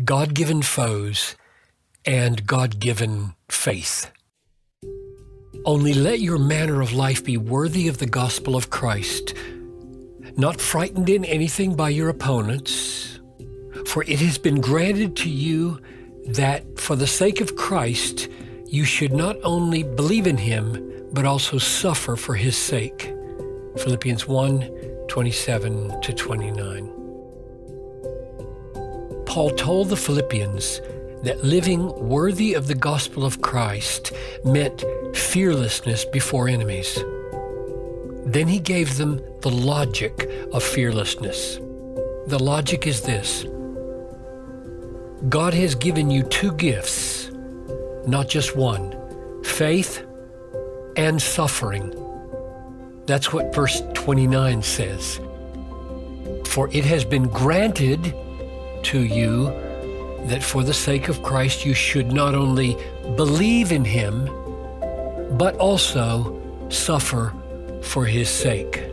God-given foes and God-given faith. Only let your manner of life be worthy of the gospel of Christ, not frightened in anything by your opponents, for it has been granted to you that for the sake of Christ you should not only believe in him, but also suffer for his sake. Philippians 1:27-29. Paul told the Philippians that living worthy of the gospel of Christ meant fearlessness before enemies. Then he gave them the logic of fearlessness. The logic is this: God has given you two gifts, not just one, faith and suffering. That's what verse 29 says. For it has been granted to you that for the sake of Christ you should not only believe in him, but also suffer for his sake.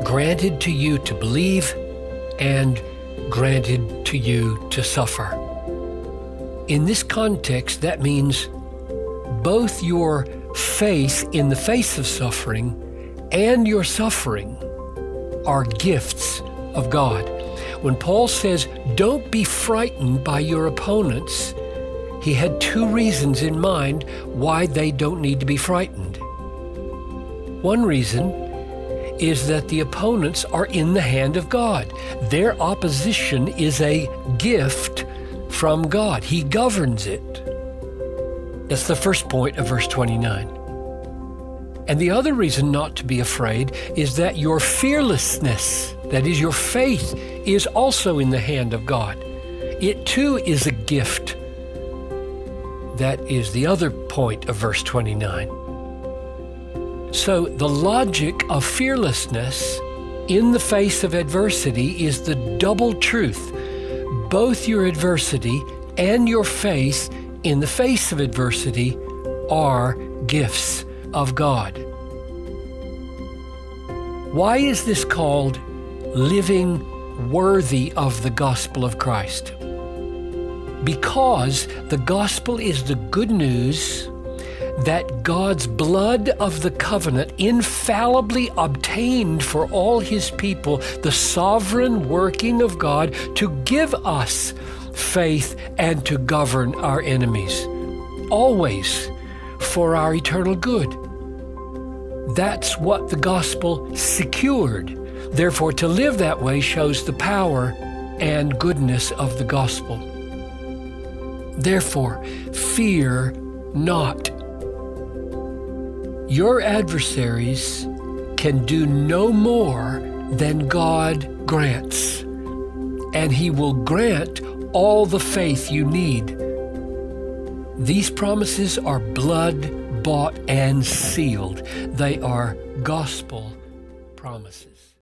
Granted to you to believe and granted to you to suffer. In this context, that means both your faith in the face of suffering and your suffering are gifts of God. When Paul says, don't be frightened by your opponents, he had two reasons in mind why they don't need to be frightened. One reason is that the opponents are in the hand of God. Their opposition is a gift from God. He governs it. That's the first point of verse 29. And the other reason not to be afraid is that your fearlessness, that is your faith, is also in the hand of God. It too is a gift. That is the other point of verse 29. So the logic of fearlessness in the face of adversity is the double truth. Both your adversity and your faith in the face of adversity are gifts of God. Why is this called living worthy of the gospel of Christ? Because the gospel is the good news that God's blood of the covenant infallibly obtained for all his people the sovereign working of God to give us faith and to govern our enemies, always for our eternal good. That's what the gospel secured. Therefore, to live that way shows the power and goodness of the gospel. Therefore, fear not. Your adversaries can do no more than God grants, and he will grant all the faith you need. These promises are blood-bought and sealed. They are gospel promises.